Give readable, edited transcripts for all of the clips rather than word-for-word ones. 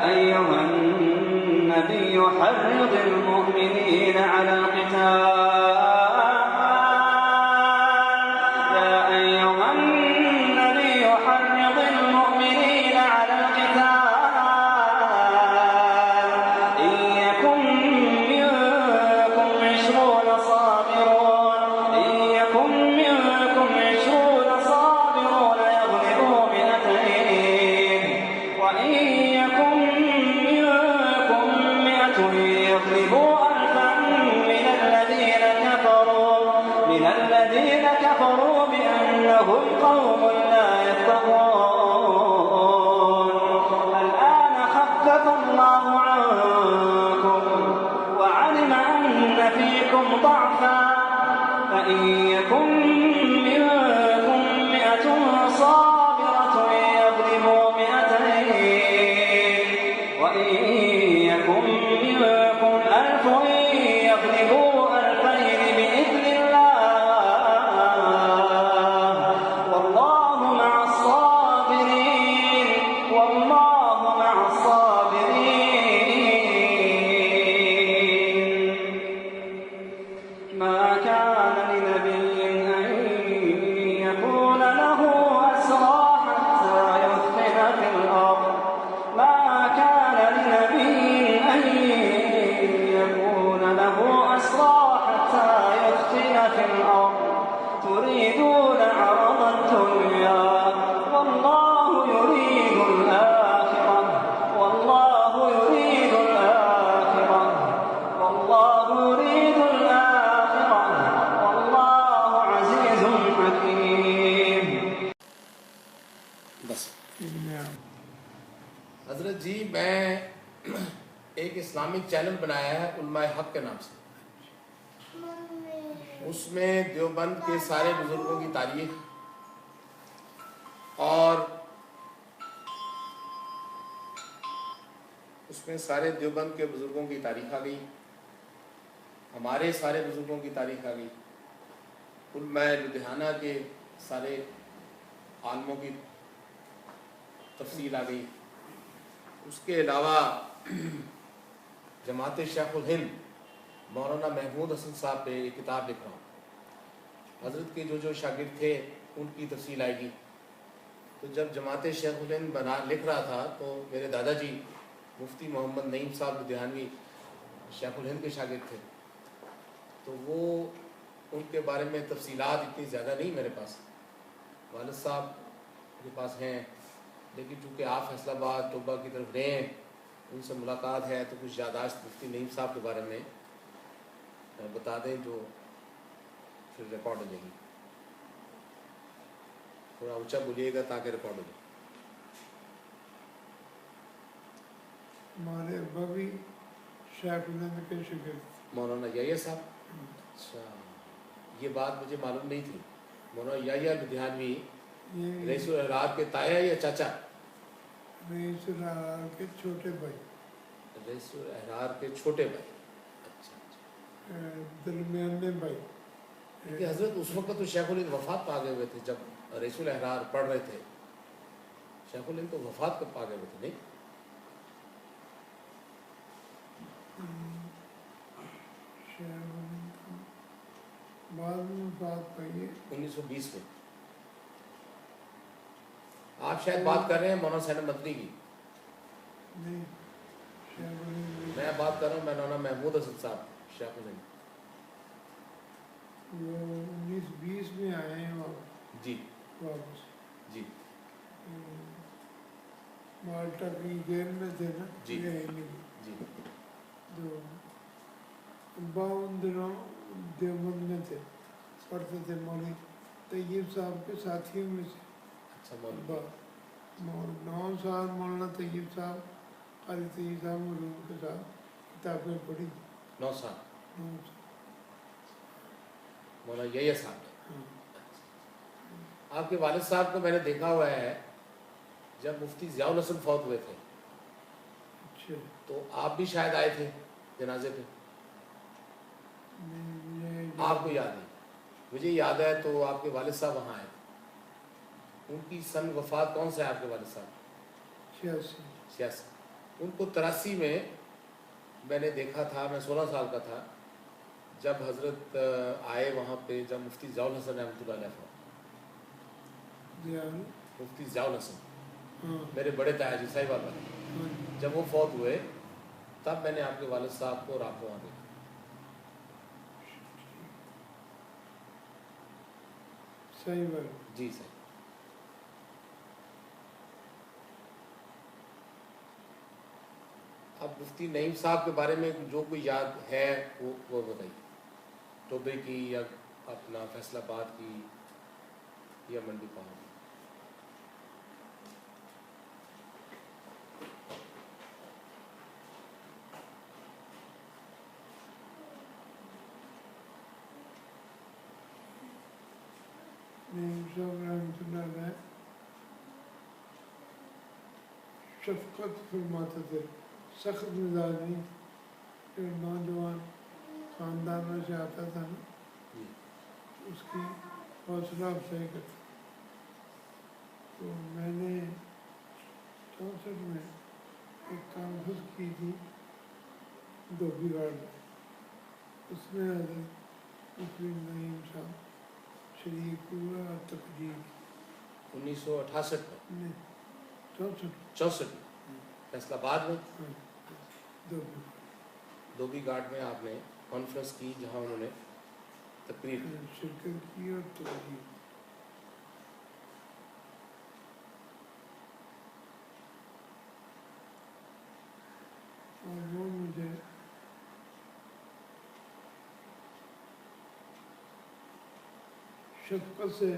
أيها النبي حرض المؤمنين على القتال حضرت جی میں ایک اسلامک چینل بنایا ہے علماء حق کے نام سے. اس میں دیوبند کے سارے بزرگوں کی تاریخ اور اس میں سارے دیوبند کے بزرگوں کی تاریخ آ گئی, ہمارے سارے بزرگوں کی تاریخ آ گئی, علماء لدھیانہ کے سارے عالموں کی تفصیل آ گئی. اس کے علاوہ جماعت شیخ الہند مولانا محمود حسن صاحب پہ ایک کتاب لکھ رہا ہوں. حضرت کے جو شاگرد تھے ان کی تفصیل آئے گی. تو جب جماعت شیخ الہند لکھ رہا تھا تو میرے دادا جی مفتی محمد نعیم صاحب لدھیانوی شیخ الہند کے شاگرد تھے, تو وہ ان کے بارے میں تفصیلات اتنی زیادہ نہیں میرے پاس. والد صاحب کے پاس ہیں, لیکن چونکہ آپ فیصل آباد طوبہ کی طرف رہے ہیں, ان سے ملاقات ہے, تو کچھ یادداشت مفتی نعیم صاحب کے بارے میں بتا دیں جو پھر ریکارڈ ہو جائے گی. تھوڑا اونچا بولیے گا تاکہ ریکارڈ ہو جائے. ہمارے ابا بھی شیخ الہند کے شاگرد مولانا یحییٰ صاحب. اچھا, یہ بات مجھے معلوم نہیں تھی. مولانا یحییٰ لدھیانوی رئیس الاحرار کے تایا یا چاچا؟ رئیس الاحرار کے چھوٹے بھائی. رئیس الاحرار کے چھوٹے بھائی. اچھا, درمیانے بھائی. کہ حضرت اس وقت تو شیخ الہند وفات پا گئے ہوئے تھے جب رئیس الاحرار پڑھ رہے تھے. شیخ الہند تو وفات پا گئے ہوئے تھے نہیں؟ بعد میں وفات پائی ہے 1920 میں. آپ شاید بات کر رہے ہیں مولانا سین مدنی کی. نہیں, میں بات کر رہا ہوں مولانا محمود حسن صاحب شیخ الہند. وہ 1920 میں آئے ہیں واپس. جی واپس جی مالٹا کی گیل میں تھے نا. جی جی تو باون دنوں دیوبند میں تھے, پڑھتے تھے. مولوی طیب صاحب کے ساتھیوں میں سے. اچھا, 9 سال مولانا طیب صاحب قاری طیب صاحب علوم کے ساتھ کتابیں پڑھی. 9 سال مولانا یحییٰ صاحب. آپ کے والد صاحب کو میں نے دیکھا ہوا ہے جب مفتی ضیاء الحسن فوت ہوئے تھے. اچھا, تو آپ بھی شاید آئے تھے جنازے پہ. آپ کو یاد نہیں؟ مجھے یاد ہے تو آپ کے والد صاحب وہاں آئے تھے. ان کی سن وفات کون سا ہے آپ کے والد صاحب؟ 86. ان کو 83 میں میں نے دیکھا تھا، میں 16 سال کا تھا جب حضرت آئے وہاں پہ، جب مفتی ضیاء الحسن رحمۃ اللہ علیہ، مفتی ضیاء الحسن میرے بڑے تایا جی صاحب بابا، جب وہ فوت ہوئے تب میں نے آپ کے والد صاحب کو رات کو وہاں دیکھا. صحیح بات. جی صحیح. اب مفتی نعیم صاحب کے بارے میں جو کوئی یاد ہے وہ بتائیے، ٹوبے کی یا اپنا فیصل آباد کی یا منڈی پہاڑ. نعیم صاحب رحمۃ اللہ علیہ شفقت فرماتے تھے، سخت مزاج نہیں. جو نوجوان خاندان میں سے آتا تھا نا، اس کی حوصلہ افزائی کرتے. تو میں نے 64 میں ایک کانفرنس کی تھی دھوبی گھاٹ میں، اس میں حضرت مفتی نعیم صاحب شریک ہوا اور تقریر 1968 میں، 64 64 میں فیصل آباد میں دھوبی دھوبی گھاٹ میں آپ نے کانفرنس کی جہاں انہوں نے تقریر کی. شرکت کی اور تقریر. اور وہ مجھے شفقت سے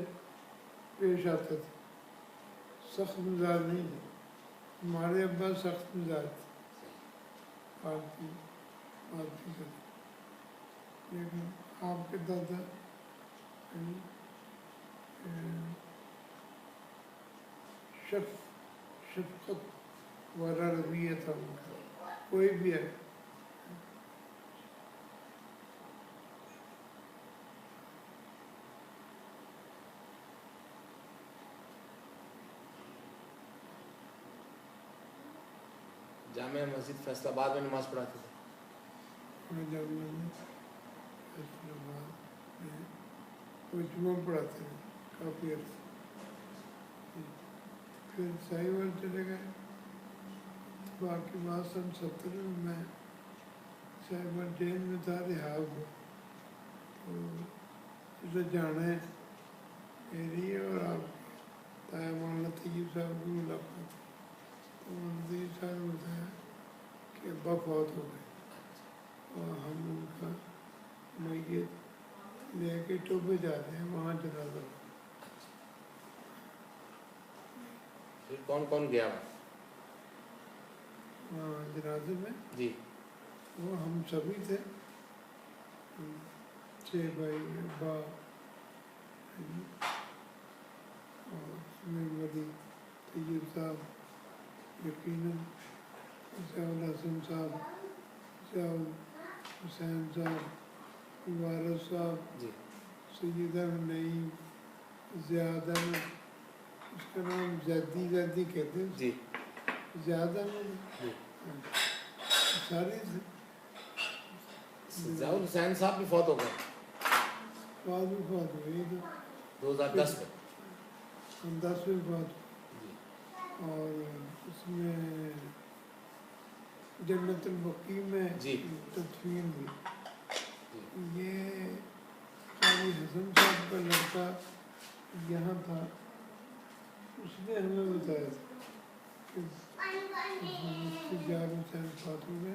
پیش آتے تھے، سخت مزاج نہیں تھے. ہمارے ابا سخت مزاج تھے، پارٹی کرتے، لیکن آپ کے دادا شفقت والا رویہ تھا ان کا. کوئی بھی ہے جامع مسجد فیصل آباد میں نماز پڑھاتے تھے. جب میں نے فیصل آباد میں کوئی جمعہ پڑھاتے ہیں کافی عرصہ. پھر ساہیوال چلے گئے. باقی بات 70 میں میں ساہیوال جیل میں تھا، رہا ہوا. تو اسے جانے میری اور آپ تایا مولانا طیب صاحب کی ملاقات. تو مولانا طیب صاحب نے بتایا کہ ابا فوت ہو گئے اور ہم ان کا میت لے کے ٹوبے جاتے ہیں، وہاں جنازہ. پھر کون کون گیا وہاں جنازے میں؟ جی وہ ہم سبھی تھے، 6 بھائی، ابا اور سمیر ولی، طیب صاحب، یقیناً ضیاء الحسن صاحب، ضیاء الحسین صاحب، وارث صاحب، جی سید احمد نعیم، زیاد احمد، اس کا نام زیدی کہتے ہیں، جی زیاد احمد، جی. سارے تھے. ضیاء الحسین صاحب بھی فوت ہو گئے بعد میں فوت ہوئی تو 2010 میں. 10 میں فوت. جی اور اس میں جنت البقیع میں جی تدفین ہوئی. جی. یہ قاضی حسن صاحب کا لڑکا یہاں تھا، اس نے ہمیں بتایا تھا کہ مفتی ضیاء الحسین فوت ہو گئے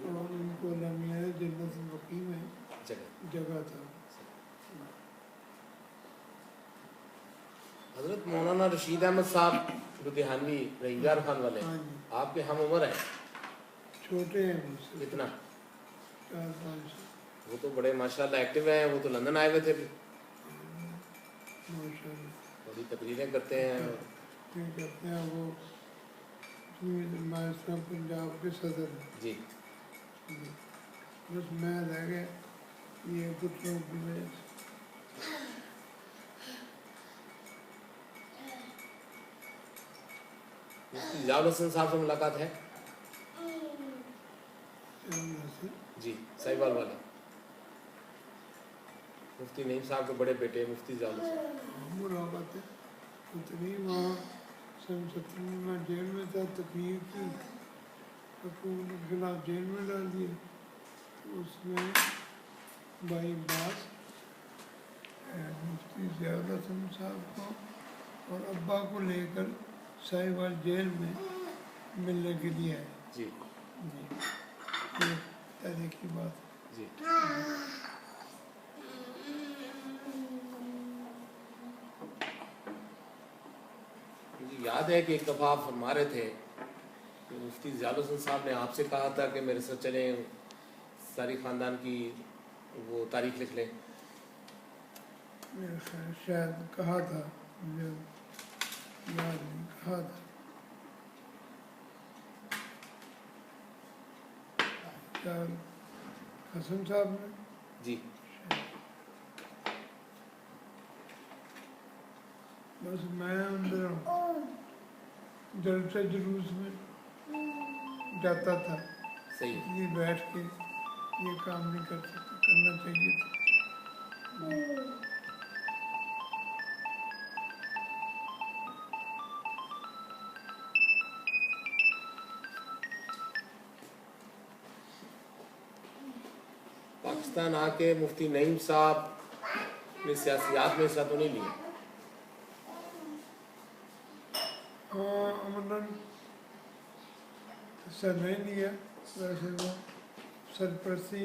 اور ان کو اللہ میاں نے جنت البقیع میں جگہ تھا. حضرت مولانا رشید احمد صاحب لدھیانوی رہنگار خان والے، ہاں جی، آپ کے ہم عمر ہیں. چھوٹے ہیں مجھ سے کتنا؟ 4-5 سال. وہ تو بڑے ماشاءاللہ ایکٹیو ہیں. وہ تو لندن آئے ہوئے تھے، ماشاء اللہ بڑی تقریریں کرتے ہیں. کرتے ہیں. وہ اسلام پنجاب کے صدر ہیں. جی بس میں رہ گیا یہ پتروں کی وجہ سے. مفتی ضیاء الحسن صاحب سے ملاقات ہے؟ جی ساہیوال والا مفتی نعیم صاحب کے بڑے بیٹے مفتی زیادہ صاحب. ملاقات ہے اتنی وہاں سن 70 میں جیل میں تھا، تقریر کی، حکومت کے خلاف جیل میں ڈال دیا. اس میں بھائی عباس مفتی زیاد حسن صاحب کو اور ابا کو لے کر ساہیوال جیل میں ملنے کے لیے آئے. جی جی یہ تاریخی بات. جی. مجھے یاد ہے کہ ایک دفعہ آپ فرما رہے تھے کہ مفتی زیاد حسن صاحب نے آپ سے کہا تھا کہ میرے ساتھ چلیں ساری خاندان کی وہ تاریخ لکھ لیں. میرے خیال شاید کہا تھا، مجھے یاد نہیں، کہا تھا. حسن صاحب نے جی. بس میں اندر جلسے جلوس میں جاتا تھا، صحیح. یہ بیٹھ کے یہ کام نہیں کر سکتا، کرنا چاہیے تھا. پاکستان آ کے مفتی نعیم صاحب نے سیاسیات میں حصہ تو نہیں لیا. عملاً حصہ نہیں لیا، ویسے وہ سرپرستی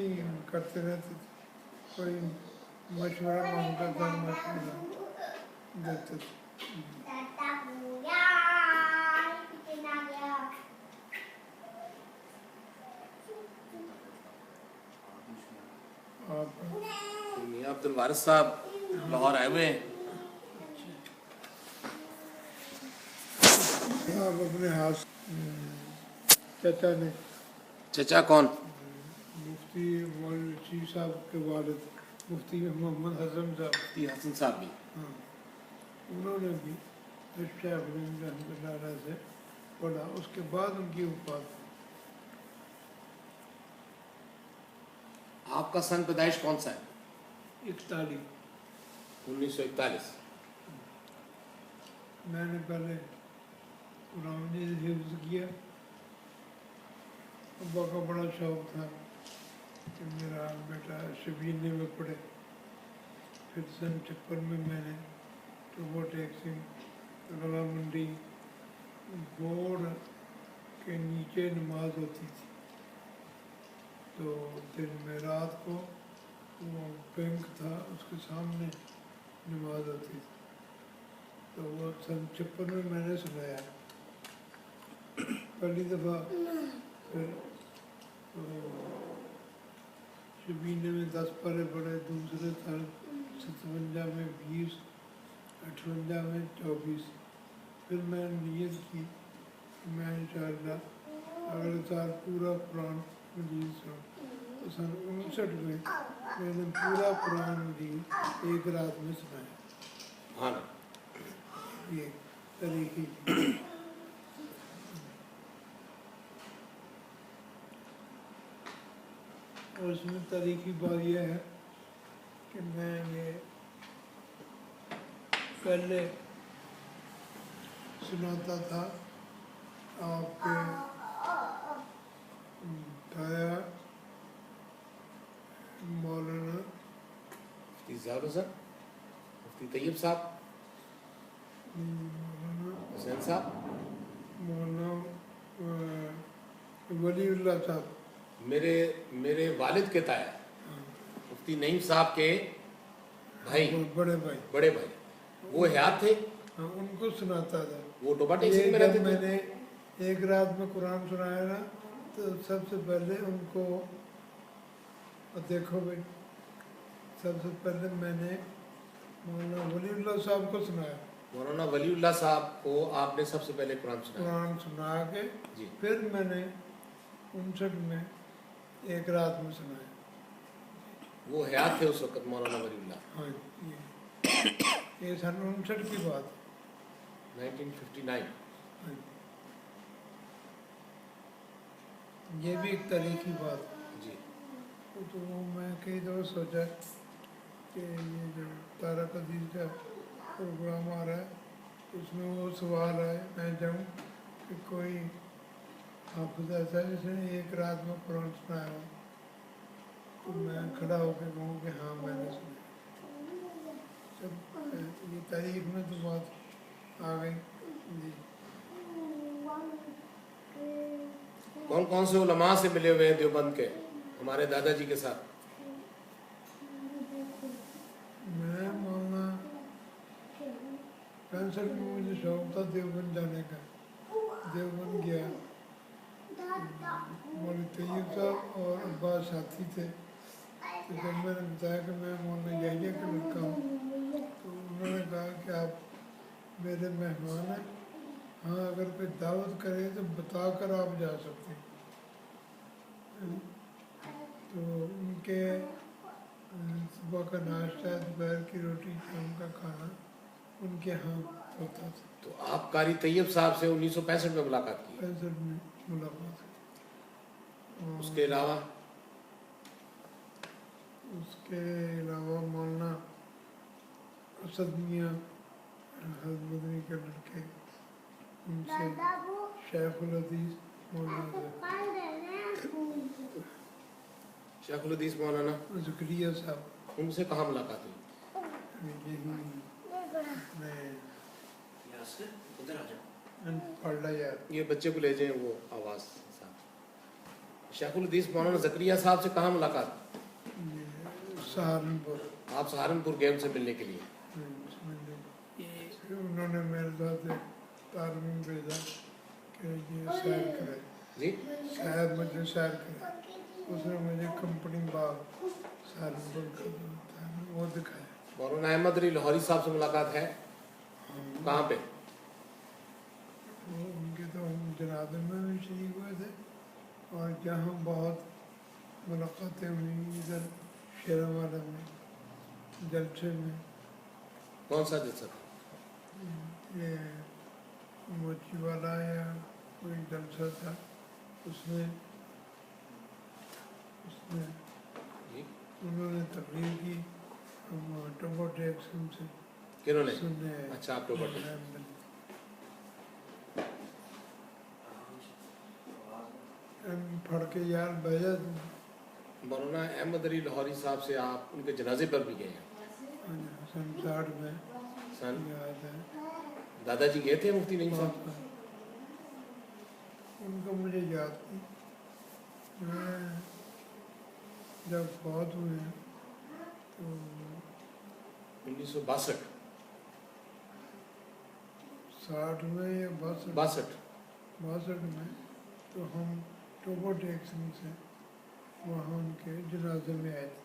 کرتے رہتے تھے، کوئی مشورہ مانگتا تھا مشورہ دیتے تھے. آپ میاں عبد الوارث صاحب لاہور آئے ہوئے ہیں. آپ اپنے ہاتھ چچا نے چچا کون؟ مفتی مولوی رشید صاحب کے والد مفتی محمد حسن صاحب، مفتی حسن صاحب بھی. ہاں انہوں نے بھی شیخ رحمۃ اللہ علیہ سے پڑھا. اس کے بعد ان کی وفات. آپ کا سن پیدائش کون سا ہے؟ 41. 1941. میں نے پہلے قرآن مجید حفظ کیا. ابا کا بڑا شوق تھا کہ میرا بیٹا شبینے میں پڑھے. پھر سن 56 میں نے ٹوبو ٹیکسی غلہ منڈی بورڈ کے نیچے نماز ہوتی تھی، تو دن میں رات کو وہ بینک تھا اس کے سامنے نماز ہوتی تھی. تو وہ سن 56 میں نے سنایا پہلی دفعہ. پھر شبینے میں 10 پارے پڑھے، دوسرے سال 57 میں 20، 58 میں 24. پھر میں نے نیت کی کہ میں انشاءاللہ اگلے سال پورا قرآن مجید سنوں. تو سن 59 میں نے پورا قرآن مجید ایک رات میں سنایا. ہاں یہ تاریخی. اور اس میں تاریخی بات یہ ہے کہ میں یہ پہلے سناتا تھا آپ کے تایا مولانا مفتی زیاد حسن، مفتی طیب صاحب، حسین صاحب، مولانا ولی اللہ صاحب، میرے والد کے تایا مفتی نعیم صاحب کے بھائی، بڑے بھائی، بڑے بھائی، وہ حیات تھے. ہاں ان کو سناتا تھا. وہ ٹوبا ٹیکسی میں جب رہتے میں تھے. نے ایک رات میں قرآن سنایا نا تو سب سے پہلے ان کو دیکھو بھائی، سب سے پہلے میں نے مولانا ولی اللہ صاحب کو سنایا. مولانا ولی اللہ صاحب کو آپ نے سب سے پہلے قرآن سنایا. قرآن سنا کے جی. پھر میں نے 59 میں ایک رات میں سنایا. وہ حیات تھے اس وقت مولانا ولی اللہ. ہاں یہ سن 59 کی بات. 1959. یہ بھی ایک تاریخی بات ہے. جی تو میں کئی دفعہ سوچا کہ یہ جو طارق عزیز کا پروگرام آ رہا ہے اس میں وہ سوال ہے میں چاہوں کہ کوئی حافظ ایسا ہے جس نے ایک رات میں قرآن سنایا ہو، تو میں کھڑا ہو کے کہوں کہ ہاں میں نے سنا. جب یہ تاریخ میں تو بات آ گئی. جی کون کون سے علماء سے ملے ہوئے ہیں دیوبند کے ہمارے دادا جی کے ساتھ؟ میں مولانا 65 میں مجھے شوق تھا دیوبند جانے کا. دیوبند گیا. مولوی طیب صاحب اور عباس ساتھی تھے. تو جب میں نے بتایا کہ میں مولانا یحییٰ کا لڑکا ہوں تو انہوں نے کہا کہ آپ میرے مہمان ہیں، ہاں اگر کوئی دعوت کرے تو بتا کر آپ جا سکتے ہیں. تو ان کے صبح کا ناشتہ، دوپہر کی روٹی، شام کا کھانا ان کے ہاں ہوتا تھا. تو آپ قاری طیب صاحب سے 1965 میں ملاقات کی؟ 65 میں ملاقات. اس کے علاوہ مولانا اسد میاں حضرت مدنی کے لڑکے، ان سے شیخ الحدیث مولانا شیخ الحدیث مولانا زکریا صاحب، ان سے کہاں ملاقات ہوئی؟ پڑھ لا یار. یہ بچے کو لے جائیں وہ آواز صاحب. شیخ الحدیث مولانا زکریا صاحب سے کہاں ملاقات؟ سہارنپور. آپ سہارنپور گئے ان سے ملنے کے لیے؟ انہوں نے میرے ساتھ ایک تعلیم بھیجا کہ یہ سیر کرے. جی سیر مجھے سیر کرے. اس نے مجھے کمپنی باغ سہارنپور کا جو ہوتا ہے وہ دکھایا. مولانا احمد علی لاہوری صاحب سے ملاقات ہے؟ کہاں پہ؟ ان کے تو ہم جنازے میں بھی شریک ہوئے تھے اور جہاں بہت ملاقاتیں ہوئی ادھر شیراوالا میں جلسے میں. کون سا جلسہ تھا؟ یہ موچی والا یا کوئی جلسہ تھا. اس میں جی انہوں نے تقریر کی، ہم ٹوبو ٹیکسن سے کنہوں نے؟ سننے آئے. اچھا آپ ٹوبو ٹیکس. پڑھ کے یار بھیجا. مولانا احمد علی لاہوری صاحب سے آپ ان کے جنازے پر بھی گئے ہیں؟ 60 میں سن یاد ہے. دادا جی گئے تھے مفتی نعیم صاحب؟ ان کا مجھے یاد نہیں. میں جب فوت ہوئے ہیں تو 1962 60 میں یا 62 62 میں تو ہم ٹوبو ٹیکسن سے وہاں ان کے جنازے میں آئے تھے.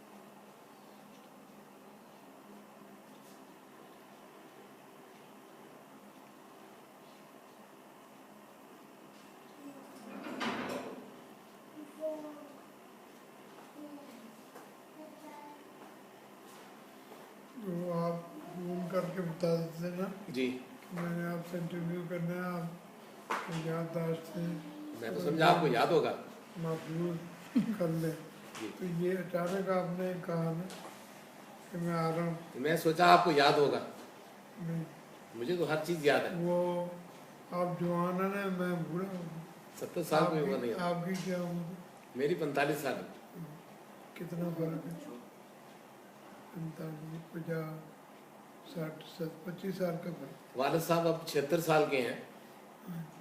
تو آپ فون کر کے بتا دیتے نا جی کہ میں نے آپ سے انٹرویو کرنا ہے، آپ یادداشت سے میں تو سمجھا آپ کو یاد ہوگا. محفوظ کر لیں. جی تو یہ اچانک آپ نے کہا نا کہ میں آ رہا ہوں. میں سوچا آپ کو یاد ہوگا. نہیں، مجھے تو ہر چیز یاد ہے. وہ آپ جوان ہیں نا، میں بوڑھا ہوں. 70 سال کی عمر نہیں ہے. آپ کی کیا عمر ہے؟ میری 45 سال ہے. کتنا فرق ہے؟ 45 50 60 25 سال کا فرق. والد صاحب اب 76 سال کے ہیں.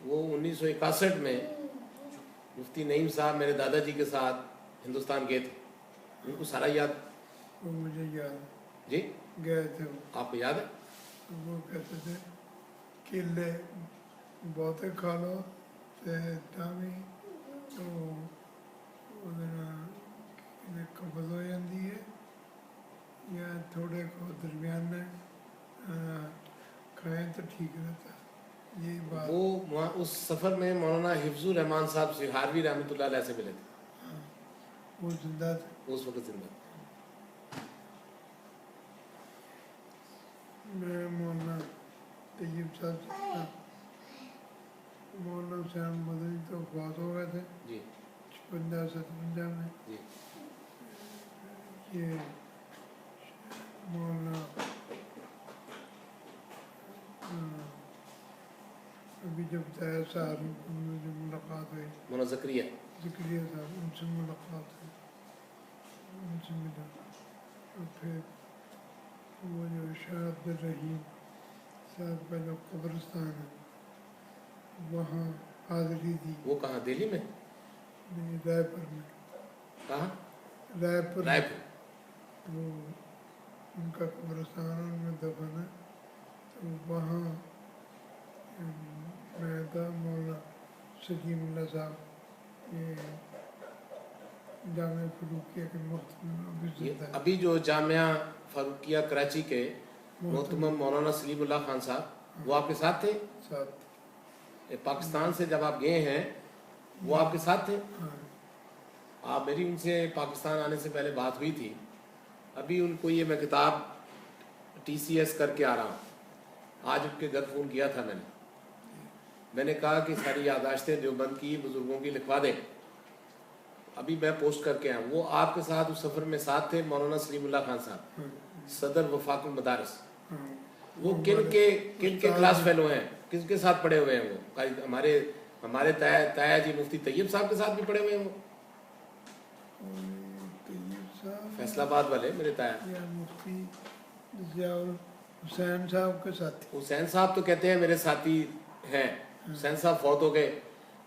وہ 1961 میں مفتی نعیم صاحب میرے دادا جی کے ساتھ ہندوستان گئے تھے. ان کو سارا یاد؟ وہ مجھے یاد ہے. جی گئے تھے وہ. آپ کو یاد ہے؟ وہ کہتے تھے کیلے بہتے کھا لو ٹامی تو قبض ہو جاتی ہے، یا تھوڑے کو درمیان میں کھائیں تو ٹھیک رہتا ہے. یہی بات. وہ وہاں اس سفر میں مولانا حفظ الرحمان صاحب سے ہاروی رحمۃ اللہ علیہ سے ملے تھے. ہاں، وہ زندہ تھے. اس وقت زندہ. میں مولانا طیب صاحب سے مولانا حسین مدنی تو فوت ہو گئے تھے. جی 57 57 میں جی یہ مولانا ابھی جب بتایا صاحب مجھے ملاقات ہوئی مولانا زکریا ذکریہ صاحب، ان سے ملاقات ہوئی، ان سے ملا، اور پھر وہ جو شاہ عبد الرحیم صاحب کا جو قبرستان ہے وہاں حاضری دی، وہ کہاں دہلی میں؟ نہیں رائے پور میں، کہاں؟ رائے پور رائے میں، پور۔ وہ ان کا قبرستان ان میں دفن ہے، تو وہاں میں تھا، مولانا سلیم اللہ صاحب یہ جامعہ فروقیہ کے محتمم ابھی یہ زندہ ہے، ابھی جو جامعہ فاروقیہ کراچی کے محتمم مولانا سلیم اللہ خان صاحب وہ آپ کے ساتھ تھے؟ ساتھ پاکستان سے جب آپ گئے ہیں وہ آپ کے ساتھ تھے؟ ہاں آپ میری ان سے پاکستان آنے سے پہلے بات ہوئی تھی، ابھی ان کو یہ میں کتاب TCS کر کے آ رہا ہوں، آج ان کے گھر فون کیا تھا میں نے کہا کہ ساری یادداشتیں دیوبند کی بزرگوں کی لکھوا دیں، ابھی میں پوسٹ کر کے آیا ہوں۔ وہ آپ کے ساتھ اس سفر میں ساتھ تھے مولانا سلیم اللہ خان صاحب، صدر وفاق المدارس۔ وہ کن کے کلاس فیلو ہیں، کس کے ساتھ پڑھے ہوئے ہیں؟ وہ ہمارے تایا جی مفتی طیب صاحب کے ساتھ بھی پڑھے ہوئے ہیں، وہ طیب صاحب فیصل آباد والے میرے تایا۔ یا مفتی ضیاء حسین صاحب کے ساتھ حسین صاحب تو کہتے ہیں میرے ساتھی ہیں، حسین صاحب فوت ہو گئے۔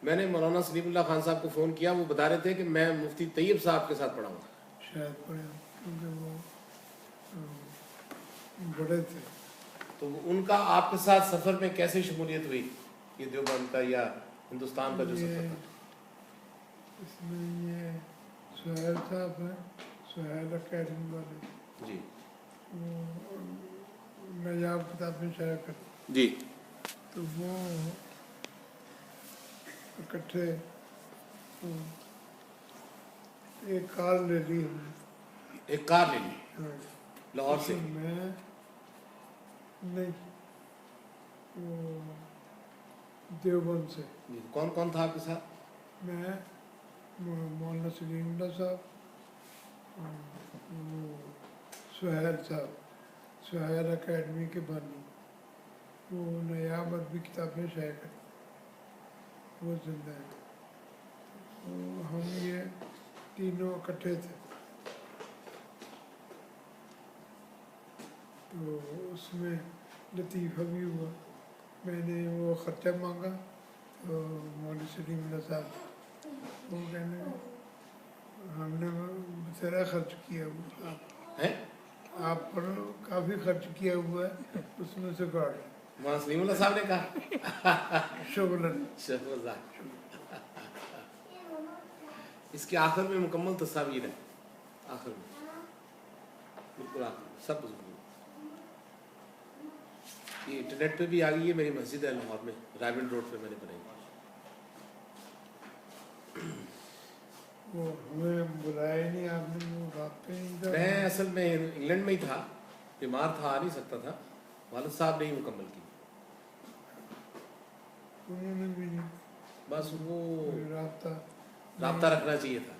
میں نے مولانا سلیم اللہ خان صاحب کو فون کیا، وہ بتا رہے تھے کہ میں مفتی طیب صاحب کے ساتھ پڑھا ہوں۔ شاید پڑھے کیونکہ وہ بڑے تھے۔ تو ان کا آپ کے ساتھ سفر میں کیسے شمولیت ہوئی، یہ دیوبند کا یا ہندوستان کا جو سفر تھا؟ اس میں یہ سہیل صاحب ہیں، سہیل اکیڈمی والے، جی وہ نایاب کتابیں شائع کرتے، جی تو وہ اکٹھے ایک کار لے لی ہم نے، ایک کار لے لی لاہور سے؟ میں نہیں، وہ دیوبند سے، جی کون کون تھا آپ کے ساتھ؟ میں مولانا سلیم اللہ صاحب، وہ سہیل صاحب، سہیل اکیڈمی کے بانی، وہ نایاب عربی کتابیں شائع کرتے، وہ زندہ ہیں، تو ہم یہ تینوں اکٹھے تھے، تو اس میں لطیفہ بھی ہوا، میں نے وہ خرچہ مانگا تو مولانا سلیم اللہ صاحب وہ کہنے ہم نے بتیرا خرچ کیا ہوا، آپ پر کافی خرچ کیا ہوا ہے، اس میں سے کاٹ مولانا سلیم اللہ صاحب نے کہا شغلن اس کے آخر میں مکمل تصاویر ہے، آخر میں بالکل آخر میں سب بزرگ، یہ انٹرنیٹ پہ بھی آ گئی ہے، میری مسجد ہے لاہور میں، رائبن روڈ پہ میں نے بنائی۔ وہ ہمیں بلایا نہیں آپ نے، وہ رات پہ نہیں تھا، میں اصل میں انگلینڈ میں ہی تھا، بیمار تھا، آ نہیں سکتا تھا، والد صاحب نے ہی مکمل کی، انہوں نے بھی نہیں بس وہ کوئی رابطہ رکھنا چاہیے تھا،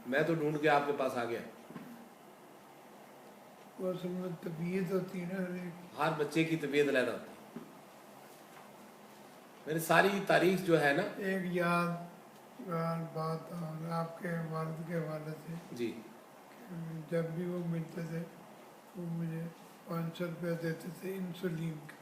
میں تو ڈھونڈ کے آپ کے پاس آ گیا۔ وہ اصل میں طبیعت ہوتی ہے نا ہر ایک، ہر بچے کی طبیعت علیحدہ ہوتی ہے، میری ساری تاریخ جو ہے نا، ایک یادگار بات اور آپ کے والد کے حوالے سے، جی جب بھی وہ ملتے تھے وہ مجھے 500 روپیہ دیتے تھے انسولین کا،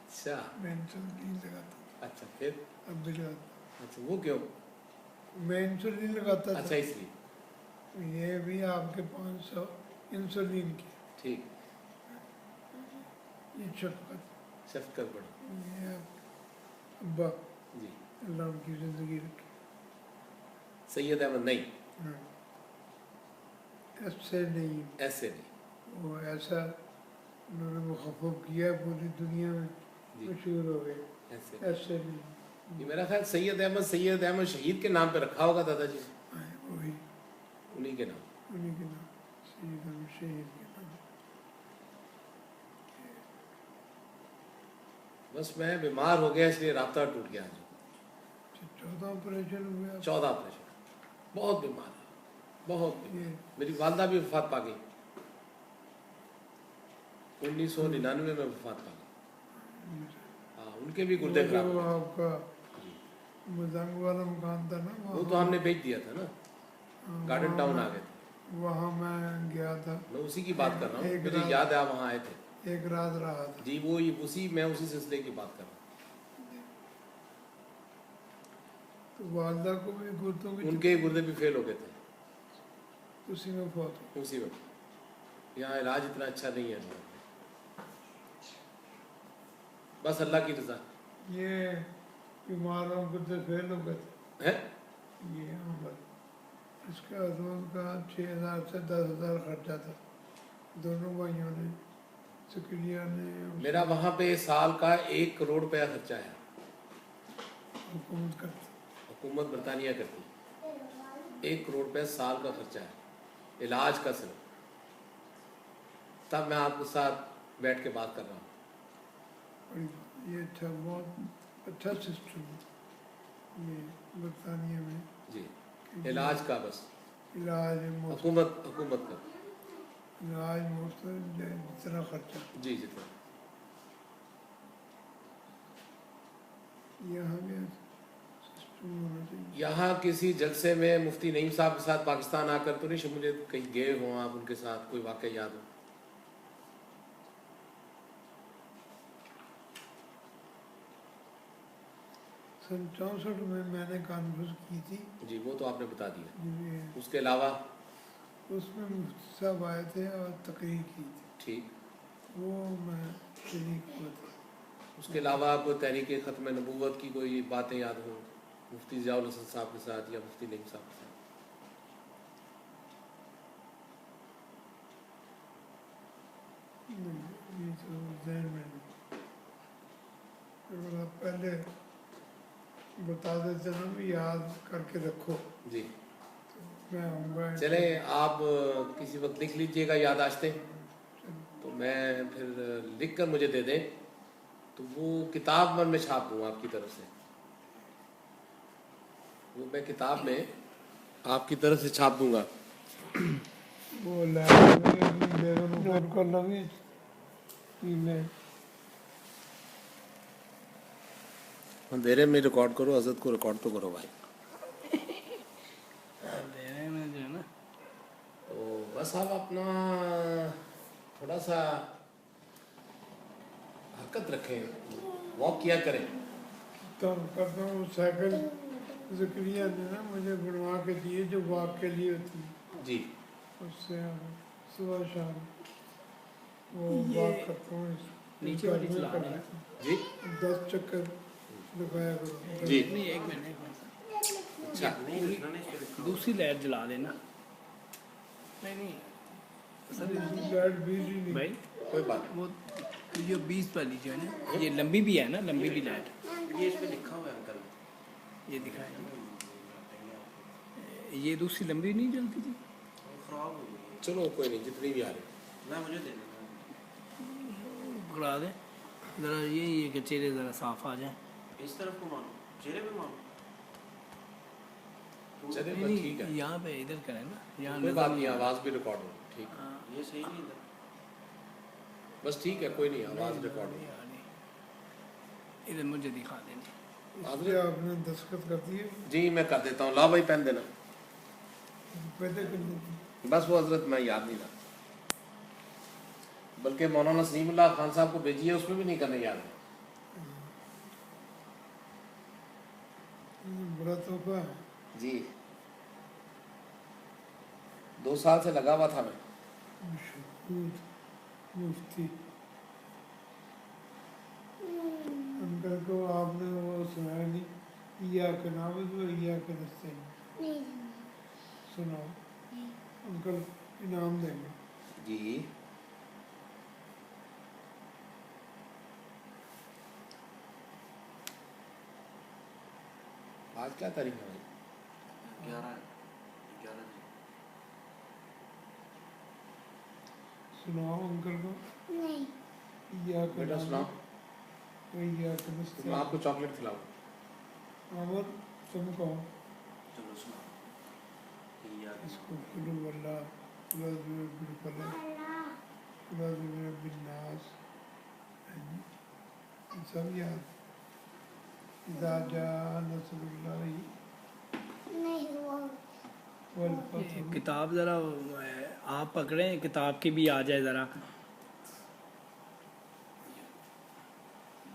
اچھا میں انسولین لگاتا تھا، اچھا پھر اب بھی لگاتا اچھا وہ کیوں؟ ہوں، میں انسولین لگاتا اچھا تھا، اس لیے، یہ بھی آپ کے 500 انسولین کی، ٹھیک، یہ شفقت، شفقت بڑی، یہ ابا جی اللہ ان کی زندگی رکھے، سید احمد نہیں، ہاں ایسے نہیں، ایسے نہیں، وہ ایسا انہوں نے مخفف کیا پوری دنیا میں جی مشہور ہو گئے، ایسے ایسے نہیں، یہ میرا خیال سید احمد شہید کے نام پہ رکھا ہوگا دادا جی، وہی انہی کے نام۔ انہیں کے نام، سید احمد شہید کے نام، بس میں بیمار ہو گیا اس لیے رابطہ ٹوٹ گیا، 14 آپریشن ہوئے آپ، 14 آپریشن، بہت بیمار ہے، بہت بیمار۔ یہ میری والدہ بھی وفات پا گئی، 1999 میں وفات پا گئی۔ ہاں، ان کے بھی گردے خراب جو ہوئے آپ کا مزنگ والا مکان تھا نا، تھے۔ وہ تو ہم نے بیچ دیا تھا نا، گارڈن ٹاؤن آ گئے تھے۔ وہاں میں گیا تھا، میں اسی کی بات کر رہا ہوں، ایک مجھے رات- یاد ہے آپ وہاں آئے تھے۔ ایک رات رہا تھا۔ جی وہ میں اسی سلسلے کی بات کر رہا تو والدہ کو بھی گردوں ہوں۔ کی ان کے گردے بھی فیل ہو گئے تھے اسی میں فوت ہو۔ اسی وقت۔ یہاں علاج اتنا اچھا نہیں ہے، بس اللہ کی رضا یہ بیماروں گردے فیل ہو گئے تھے، ہے۔ یہ عمل اس کا حضور کا 6,000 سے 10,000 خرچہ تھا، دونوں بھائیوں نے، زکریا نے، میرا وہاں پہ سال کا 1 کروڑ روپیہ خرچہ ہے، حکومت کرتا۔ حکومت برطانیہ کرتی ہے۔ 1 کروڑ روپے سال کا خرچہ ہے علاج کا صرف۔ تب میں آپ کے ساتھ بیٹھ کے بات کر رہا ہوں۔ یہ اچھا، بہت اچھا سسٹم ہے یہ برطانیہ میں، جی، علاج کا بس علاج مفت، حکومت کا۔ علاج مفت جتنا خرچہ جی جتنا۔ یہاں بھی سسٹم ہونا چاہیے۔ یہاں کسی جلسے میں مفتی نعیم صاحب کے ساتھ پاکستان آ کر تو نہیں شمولیت، کہیں گئے ہوں آپ ان کے ساتھ، کوئی واقعہ یاد ہو؟ سن 64 میں نے کانفرنس کی تھی، جی وہ تو آپ نے بتا دیا۔ یہ اس کے علاوہ اس میں مفتی صاحب آئے تھے اور تقریر کی تھی، ٹھیک، وہ میں شریک ہوا تھا۔ اس کے علاوہ کوئی تحریک ختم نبوت کی کوئی باتیں یاد ہوں مفتی ضیاء الحسن صاحب کے ساتھ یا مفتی نعیم صاحب کے ساتھ؟ نہیں، یہ تو ذہن میں نہیں۔ اگر آپ پہلے بتا دیتے نا بھی یاد کر کے رکھو، جی میں آؤں گا۔ چلیں، آپ کسی وقت لکھ لیجئے گا یادداشتیں، تو میں پھر لکھ کر مجھے دے دیں تو وہ کتاب میں چھاپ دوں آپ کی طرف سے، وہ میں کتاب میں آپ کی طرف سے چھاپ دوں گا۔ وہ بیگم کر لگی میں اندھیرے میں ریکارڈ کرو، حضرت کو ریکارڈ تو کرو بھائی۔ اندھیرے میں جو ہے نا، تو بس آپ اپنا تھوڑا سا حرکت رکھیں، واک کیا کریں۔ کرتا ہوں سائیکل، زکریا نے نا مجھے بنوا کے دیے جو واک کے لیے ہوتی ہے، جی اس سے صبح شام وہ یہ واک کرتا ہوں۔ نیچے والی چلا رہے ہیں۔ جی 10 چکر لگایا کرو۔ جی نہیں، ایک منٹ، اچھا، دوسری لائٹ جلا دینا۔ نہیں سر، لائٹ بجلی نہیں، بھائی کوئی بات وہ یہ 20 والی جو ہے نا، یہ لمبی بھی ہے نا، لمبی بھی لائٹ، یہ اس پہ لکھا ہوا ہے انکل، یہ دکھائیں۔ یہ دوسری لمبی نہیں جلتی تھی؟ چلو کوئی نہیں، جتنی بھی آ رہی میں مجھے دے کرا دیں ذرا، یہ کہ چہرے ذرا صاف آ جائیں۔ اس طرف کو مانو، چہرے پہ مانو، چلے نہیں بس ٹھیک ہے، نہیں، یہاں پہ ادھر کریں نا، یہاں کوئی نظر بات نہیں، آ رہا۔ آواز بھی ریکارڈ ہو، ٹھیک، ہاں، یہ صحیح نہیں تھا، بس ٹھیک ہے، کوئی نہیں، آواز ریکارڈ ہو۔ نہیں آ رہی۔ ادھر مجھے دکھا دیں۔ اس پہ آپ نے دستخط کر دیے، جی میں کر دیتا ہوں، لا بھائی پین دینا، پیدا کر دیتے۔ بس وہ حضرت میں یاد نہیں رہا، بلکہ مولانا سلیم اللہ خان صاحب کو بھیجیے، اس میں بھی نہیں کرنے یاد ہے۔ بڑا تحفہ ہے۔ جی 2 سال سے لگا ہوا تھا میں۔ مشہور مفتی انکل کو آپ نے وہ سنایا نہیں، یا کے نامد و یا کے نستعین سناؤ، انکل انعام دیں گے۔ جی آج کیا تاریخ ہے بھائی؟ 11 سناؤ انکل کو، یا کے بیٹا سناؤ، نامد و یا کے میں نستعین۔ آپ کو چاکلیٹ کھلاؤں۔ عمر تم کہو۔ چلو سناؤ۔ اس کو کلو واللہ کلو بالفلق کلو بالناس سب یاد اذا جاء نصر اللہ والفتح کتاب ذرا آپ پکڑیں کتاب کی بھی آ جائے ذرا.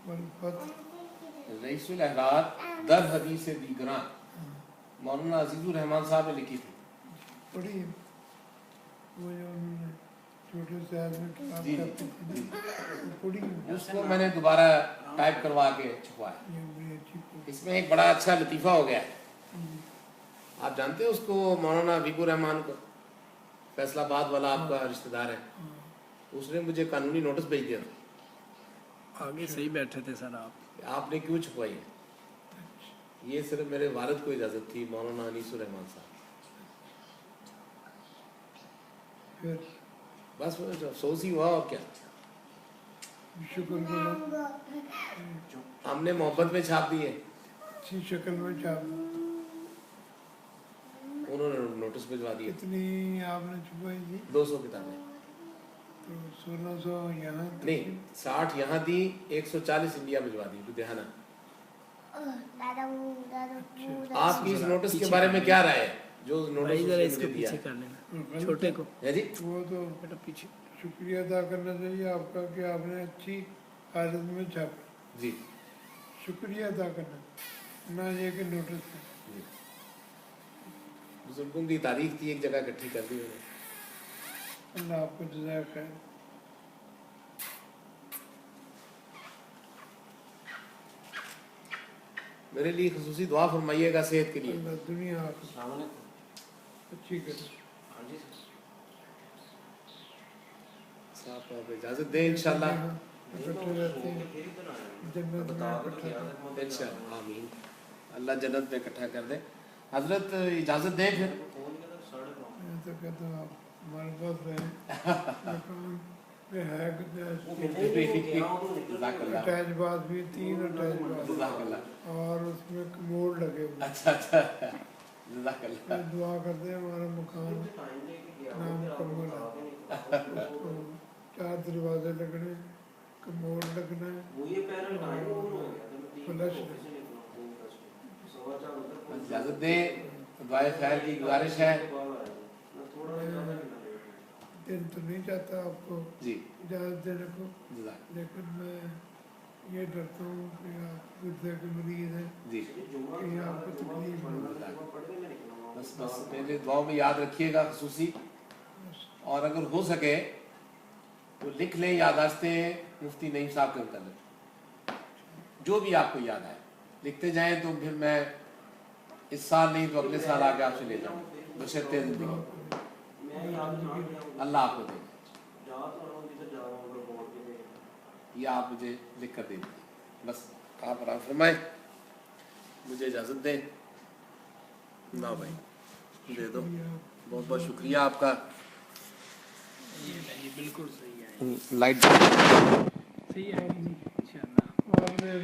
والفتح رئیس الاحرار در حدیث دیگراں مولانا عزیز الرحمان صاحب نے لکھی تھی. پڑھی وہ جو انہوں نے چھوٹے سیاز میں کتاب جی چھاپی تھی وہ پڑھی اس کو میں نے دوبارہ ٹائپ کروا کے چھپوایا. یہ بڑی اچھی پڑھی. اس میں ایک بڑا اچھا لطیفہ ہو گیا ہے. آپ جانتے ہیں اس کو مولانا حبیب الرحمان کو فیصل آباد والا آپ کا رشتہ دار ہے. اس نے مجھے قانونی نوٹس بھیج دیا تھا. آگے صحیح بیٹھے تھے سر آپ. آپ نے کیوں چھپوائی ہے؟ یہ صرف میرے والد کو اجازت تھی مولانا انیس الرحمان صاحب. پھر بس افسوس ہی ہوا اور کیا. شکر گزار ہم نے محبت میں چھاپ دی ہے. اچھی شکل میں چھاپ. انہوں نے نوٹس بھجوا دیے. کتنی آپ نے چھپائی تھی؟ 200 کتابیں. تو 1600 یہاں نہیں 60 یہاں دی 140 انڈیا بھجوا دی لدھیانہ. آپ کی اس نوٹس کے بارے میں کیا رائے ہے جو بھائی ذرا اس نوٹس کو نے دیا پیچھے کر لینا چھوٹے کو. ہے جی؟ وہ تو بیٹا پیچھے. شکریہ ادا کرنا چاہیے آپ کا کہ آپ نے اچھی حالت میں چھاپا. جی شکریہ ادا کرنا نہ یہ کہ نوٹس ہے. جی بزرگوں کی تاریخ تھی ایک جگہ اکٹھی کر دی انہوں نے. اللہ آپ کو جزائے خیر. میرے لیے خصوصی دعا فرمائیے گا صحت کے لیے. اللہ دنیا آپ السلام علیکم. اچھی کرے. ہاں جی صاحب آپ اجازت دیں انشاءاللہ. اکٹھے رہتے ہیں جنت میں اکٹھا. انشاءاللہ آمین. اللہ جنت میں اکٹھا کر دے. حضرت اجازت دیں پھر. میں تو کہتا ہوں آپ ہمارے پاس رہیں. مکان میں ہے جزاک اللہ. اٹیچ باتھ بھی 3 اٹیچ باتھ جزاک اللہ. اور اس میں کموڈ لگے ہوئے. اچھا اچھا جزاک اللہ. میں دعا کرتے ہیں ہمارا مکان نامکمل ہے. اس کو 4 دروازے لگنے کموڈ لگنا ہے فلش. اجازت دیں دعائے خیر کی گزارش ہے. دل تو نہیں چاہتا آپ کو جی اجازت دینے کو جزاک لیکن میں یہ ڈرتا ہوں کہ آپ گردے کے مریض ہیں جی کہ آپ کو تکلیف نہ ہو. بس میرے دعاؤں میں یاد رکھیے گا خصوصی. اور اگر ہو سکے تو لکھ لیں یادداشتیں مفتی نعیم صاحب کے متعلق جو بھی آپ کو یاد آئے لکھتے جائیں تو پھر میں اس سال نہیں تو اگلے سال آ کے آپ سے لے جاؤں بشرطِ زندگی. اللہ آپ کو دے یہ آپ مجھے لکھ کر دے دیجیے. بس آپ آرام فرمائیں. مجھے اجازت دیں. نہ بھائی دے دو. بہت بہت شکریہ آپ کا. یہ بالکل صحیح ہے. لائٹ صحیح ہے انشاءاللہ. آپ نے